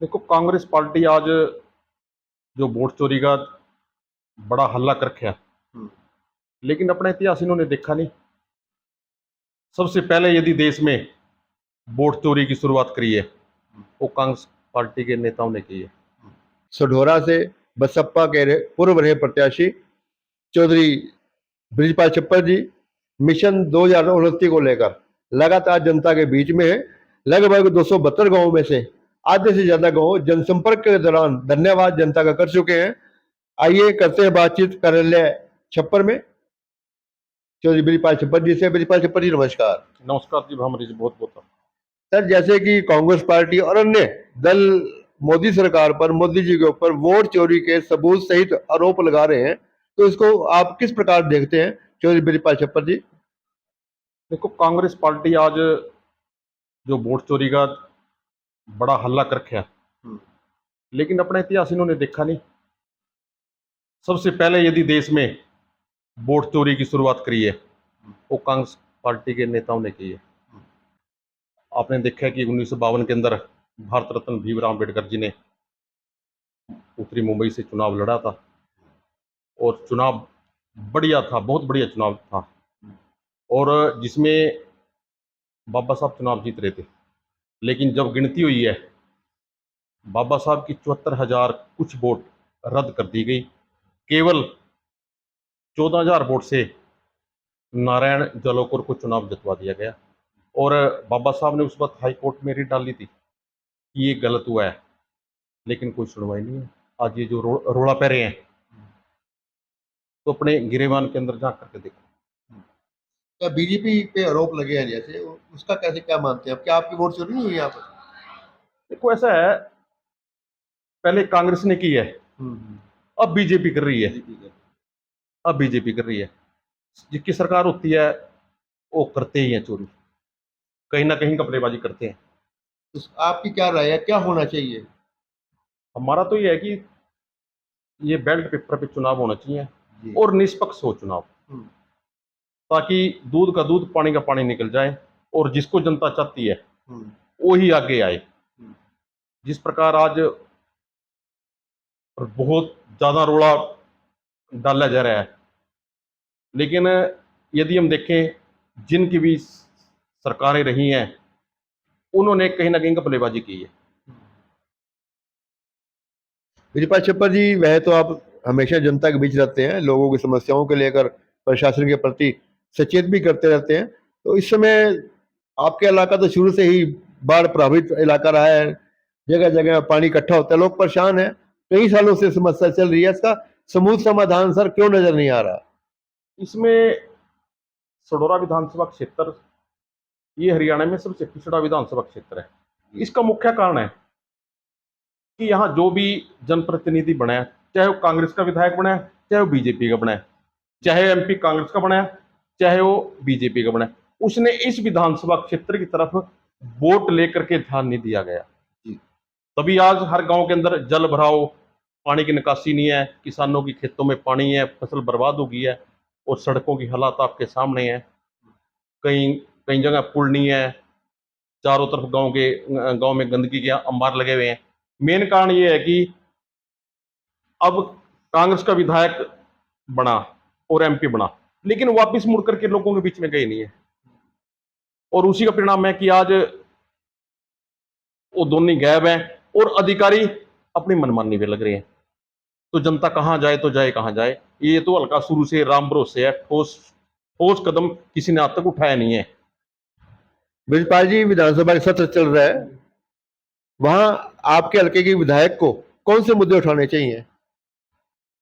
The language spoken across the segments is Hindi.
देखो, कांग्रेस पार्टी आज जो वोट चोरी का बड़ा हल्ला कर रखा, लेकिन अपना इतिहास इन्होंने देखा नहीं। सबसे पहले यदि देश में वोट चोरी की शुरुआत करी है वो कांग्रेस पार्टी के नेताओं ने की है। सढौरा से बसपा के पूर्व रहे प्रत्याशी चौधरी बृजपाल छप्पर जी मिशन 2029 को लेकर लगातार जनता के बीच में है। लगभग 272 गांवों में से आधे से ज्यादा गांव जनसंपर्क के दौरान धन्यवाद जनता का कर चुके हैं। आइए करते हैं बातचीत कार्यालय छप्पर में चौधरी बृजपाल छप्पर जी से। बृजपाल छप्पर जी नमस्कार। नमस्कार जी, भ्रमर जी, बहुत बहुत सर, जैसे कि कांग्रेस पार्टी और अन्य दल मोदी सरकार पर, मोदी जी के ऊपर वोट चोरी के सबूत सहित आरोप लगा रहे हैं, तो इसको आप किस प्रकार देखते हैं चौधरी बृजपाल छप्पर जी? देखो, कांग्रेस पार्टी आज जो वोट चोरी का बड़ा हल्ला कर रखा, लेकिन अपना इतिहास इन्होंने देखा नहीं। सबसे पहले यदि देश में वोट चोरी की शुरुआत करी है वो कांग्रेस पार्टी के नेताओं ने की है। आपने देखा है कि 1952 के अंदर भारत रत्न भीमराव अम्बेडकर जी ने उत्तरी मुंबई से चुनाव लड़ा था और चुनाव बढ़िया था, बहुत बढ़िया चुनाव था, और जिसमें बाबा साहब चुनाव जीत रहे थे। लेकिन जब गिनती हुई है, बाबा साहब की 74,000 कुछ वोट रद्द कर दी गई। केवल 14,000 वोट से नारायण जलोकर को चुनाव जितवा दिया गया और बाबा साहब ने उस वक्त हाई कोर्ट में रिट डाली थी कि ये गलत हुआ है, लेकिन कोई सुनवाई नहीं है। आज ये जो रोड़ा पै रहे हैं, तो अपने गिरेबान के अंदर जा करके देखो। क्या बीजेपी पे आरोप लगे हैं, जैसे उसका कैसे क्या मानते हैं आप? क्या आपकी वोट चोरी नहीं हुई यहाँ पर? देखो, ऐसा है, पहले कांग्रेस ने की है, अब बीजेपी कर रही है। अब बीजेपी कर रही है। जिसकी सरकार होती है वो करते ही हैं चोरी, कहीं ना कहीं कपड़ेबाजी करते हैं। तो आपकी क्या राय है, क्या होना चाहिए? हमारा तो ये है कि ये बेल्ट पेपर पे चुनाव होना चाहिए जी। और निष्पक्ष हो चुनाव, ताकि दूध का दूध पानी का पानी निकल जाए और जिसको जनता चाहती है वो ही आगे आए। जिस प्रकार आज बहुत ज्यादा रोड़ा डाला जा रहा है, लेकिन यदि हम देखें जिनकी भी सरकारें रही हैं उन्होंने कहीं ना कहीं कपलेबाजी की है। बृजपाल छप्पर जी, वह तो आप हमेशा जनता के बीच रहते हैं, लोगों की समस्याओं को लेकर प्रशासन के प्रति सचेत भी करते रहते हैं। तो इस समय आपके इलाका तो शुरू से ही बाढ़ प्रभावित इलाका रहा है, जगह जगह पानी इकट्ठा होता है, लोग परेशान हैं, कई सालों से समस्या चल रही है। इसका समूल समाधान सर क्यों नजर नहीं आ रहा? इसमें सडोरा विधानसभा क्षेत्र ये हरियाणा में सबसे पिछड़ा विधानसभा क्षेत्र है। इसका मुख्य कारण है कि यहाँ जो भी जनप्रतिनिधि बना है, चाहे वो कांग्रेस का विधायक बना है, चाहे वो बीजेपी का बना है, चाहे एमपी कांग्रेस का बना है, चाहे वो बीजेपी का बना है, उसने इस विधानसभा क्षेत्र की तरफ वोट लेकर के ध्यान नहीं दिया गया। तभी आज हर गांव के अंदर जल भराव, पानी की निकासी नहीं है, किसानों की खेतों में पानी है, फसल बर्बाद हो गई है और सड़कों की हालात आपके सामने है। कहीं कई जगह पुल नहीं है, चारों तरफ गांव में गंदगी के अंबार लगे हुए हैं। मेन कारण ये है कि अब कांग्रेस का विधायक बना और एमपी बना, लेकिन वापस मुड़ करके लोगों के बीच में गए नहीं है, और उसी का परिणाम है कि आज वो दोनों ही गायब हैं और अधिकारी अपनी मनमानी में लग रहे हैं। तो जनता कहां जाए तो जाए कहां जाए? ये तो हल्का शुरू से राम भरोसे है, ठोस ठोस कदम किसी ने आज तक उठाया नहीं है। बृजपाल जी, विधानसभा का सत्र चल रहा है, वहां आपके हल्के के विधायक को कौन से मुद्दे उठाने चाहिए?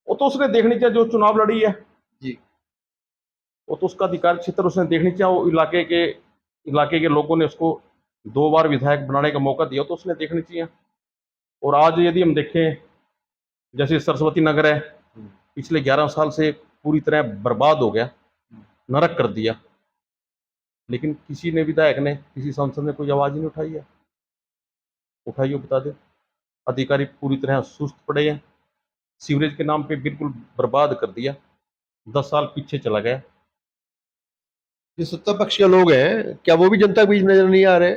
वो तो उसने देखनी चाहिए, जो चुनाव लड़ी है जी। वो तो उसका अधिकार क्षेत्र, उसने देखनी चाहिए। वो इलाके के लोगों ने उसको 2 बार विधायक बनाने का मौका दिया, तो उसने देखनी चाहिए। और आज यदि हम देखें, जैसे सरस्वती नगर है, पिछले 11 साल से पूरी तरह बर्बाद हो गया, नरक कर दिया, लेकिन किसी ने विधायक ने, किसी सांसद ने कोई आवाज ही नहीं उठाई है। उठाइए, बता दे। अधिकारी पूरी तरह सुस्त पड़े हैं, सीवरेज के नाम पे बिल्कुल बर्बाद कर दिया, 10 साल पीछे चला गया। जो सत्ता पक्ष के लोग हैं, क्या वो भी जनता के बीच नजर नहीं आ रहे?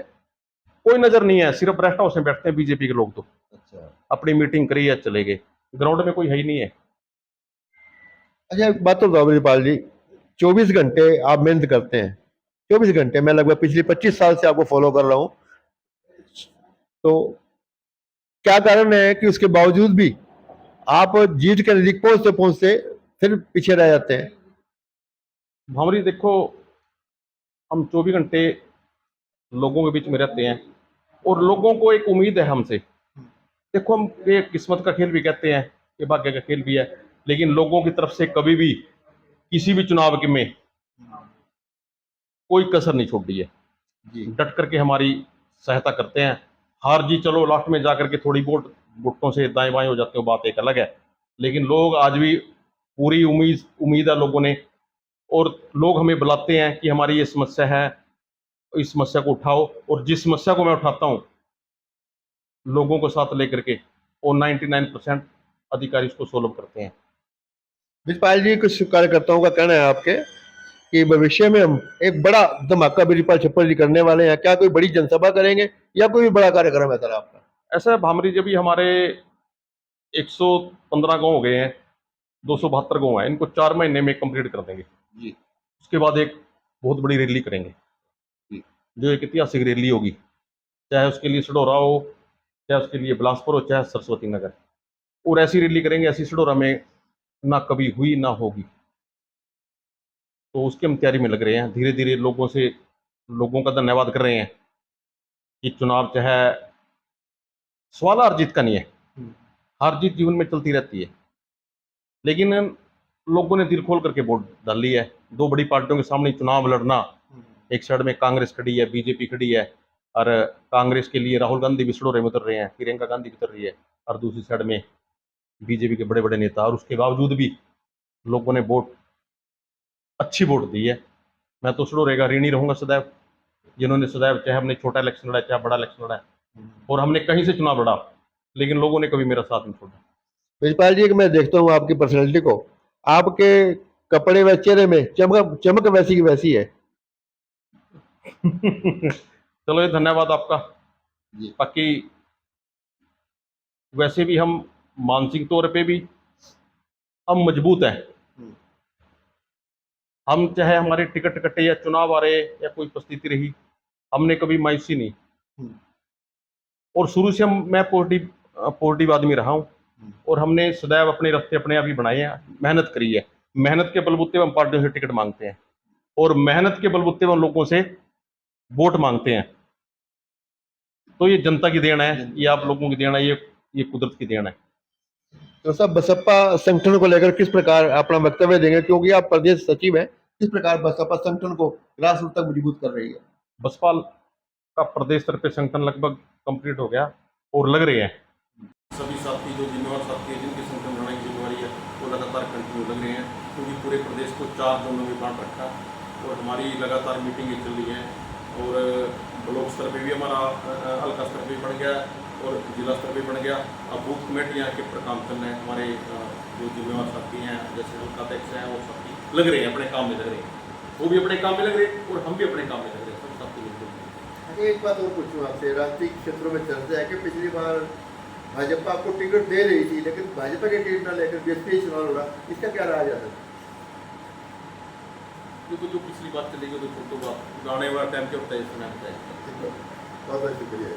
कोई नजर नहीं है, सिर्फ रेस्ट हाउस में बैठते हैं बीजेपी के लोग तो। अच्छा अपनी मीटिंग करी या चले गए, ग्राउंड में कोई है ही नहीं है। अच्छा, एक बात तो बताओ ब्रिजपाल जी, 24 घंटे आप मेहनत करते हैं, 24 घंटे, मैं लगभग पिछले 25 साल से आपको फॉलो कर रहा हूँ, तो क्या कारण है कि उसके बावजूद भी आप जीत के नजदीक पहुंचते पहुंचते फिर पीछे रह जाते हैं? भावरी देखो, हम 24 घंटे लोगों के बीच में रहते हैं और लोगों को एक उम्मीद है हमसे। देखो, हम ये किस्मत का खेल भी कहते हैं, ये भाग्य का खेल भी है, लेकिन लोगों की तरफ से कभी भी किसी भी चुनाव के में कोई कसर नहीं छोड़ी है। जी डट करके हमारी सहायता करते हैं। हार जी चलो लास्ट में जाकर के थोड़ी बहुत गुट्टों से दाएं बाएं हो जाते हो, बात एक अलग है, लेकिन लोग आज भी पूरी उम्मीद उम्मीद है लोगों ने। और लोग हमें बुलाते हैं कि हमारी ये समस्या है, इस समस्या को उठाओ, और जिस समस्या को मैं उठाता हूँ लोगों को साथ लेकर के, और 99% अधिकारी उसको सोल्व करते हैं। ब्रिजपाल जी, कुछ कार्यकर्ताओं का कहना है आपके कि भविष्य में हम एक बड़ा धमाका ब्रिजपाल छप्पर जी करने वाले हैं, क्या कोई बड़ी जनसभा करेंगे या कोई भी बड़ा कार्यक्रम है सर आपका? ऐसा है भामरी, जब भी हमारे 115 गांव हो गए हैं, 272 गांव हैं, इनको 4 महीने में कंप्लीट कर देंगे। जी उसके बाद एक बहुत बड़ी रैली करेंगे, जी जो एक ऐतिहासिक रैली होगी, चाहे उसके लिए सडोरा हो, चाहे उसके लिए बिलासपुर हो, चाहे सरस्वती नगर। और ऐसी रैली करेंगे, ऐसी सडोरा में ना कभी हुई ना होगी। तो उसकी हम तैयारी में लग रहे हैं, धीरे धीरे लोगों का धन्यवाद कर रहे हैं कि चुनाव चाहे सवाल हार जीत का नहीं है, हार जीत जीवन में चलती रहती है, लेकिन लोगों ने दिल खोल करके वोट डाल ली है। दो बड़ी पार्टियों के सामने चुनाव लड़ना, एक साइड में कांग्रेस खड़ी है, बीजेपी खड़ी है, और कांग्रेस के लिए राहुल गांधी भी सड़ोरे में उतर रहे हैं, प्रियंका गांधी भी उतर रही है, और दूसरी साइड में बीजेपी के बड़े बड़े नेता, और उसके बावजूद भी लोगों ने वोट, अच्छी वोट दी है। मैं तो सड़ोरे का ऋणी रहूंगा सदैव, जिन्होंने सदैव, चाहे हमने छोटा इलेक्शन लड़ा चाहे बड़ा इलेक्शन लड़ा, और हमने कहीं से चुनाव लड़ा, लेकिन लोगों ने कभी मेरा साथ नहीं छोड़ा। ब्रिजपाल जी, मैं देखता हूँ आपकी पर्सनैलिटी को, आपके कपड़े व चेहरे में चमक चमक वैसी की वैसी है। चलो, ये धन्यवाद आपका। जी बाकी वैसे भी हम मानसिक तौर पे भी हम मजबूत हैं। हम चाहे हमारे टिकट कटे या चुनाव आ रहे या कोई परिस्थिति रही, हमने कभी मायूसी नहीं। और शुरू से मैं पॉजिटिव आदमी रहा हूँ, और हमने सदैव अपने रास्ते अपने आप ही बनाए हैं, मेहनत करी है। मेहनत के बलबूते पर हम पार्टियों से टिकट मांगते हैं, और मेहनत के बलबूते पर हम लोगों से वोट मांगते हैं। तो ये जनता की देन है, ये आप लोगों की देन है, ये कुदरत की देन है। तो सब बसपा संगठन को लेकर किस प्रकार अपना वक्तव्य देंगे, क्योंकि आप प्रदेश सचिव हैं, किस प्रकार बसपा संगठन को ग्रास रूट तक मजबूत कर रही है? बसपा का प्रदेश स्तर पे संगठन लगभग कंप्लीट हो गया, और लग रहे हैं सभी साथी, जो जिम्मेवार साथी हैं, जिनके संगठन बनाने की जिम्मेवारी है, वो लगातार कंटिन्यू लग रहे हैं, क्योंकि पूरे प्रदेश को 4 जोनों में बांट रखा, और हमारी लगातार मीटिंगें चल रही हैं। और ब्लॉक स्तर पे भी हमारा हल्का स्तर पे बढ़ गया, और जिला स्तर पे बढ़ गया। अब बूथ कमेटियाँ के ऊपर काम चल रहे हैं। हमारे जो जिम्मेवार साथी हैं, जैसे हल्का अध्यक्ष हैं, वो साथी लग रहे हैं, अपने काम में लग रहे हैं, वो भी अपने काम में लग रहे हैं, और हम भी अपने काम में लग रहे हैं, सब साथी मिलकर। एक बात और पूछूं आपसे, राष्ट्रीय क्षेत्रों में चर्चा है कि पिछली बार भाजपा आपको टिकट दे रही थी, लेकिन भाजपा के टिकट न लेकर बीएसपी चुनाव लड़ा, इसका क्या रहा जाता? क्योंकि जो पिछली बात चलेगी तो छोटो बात गाने वाला टाइम के होता है, इसमें बहुत बहुत शुक्रिया।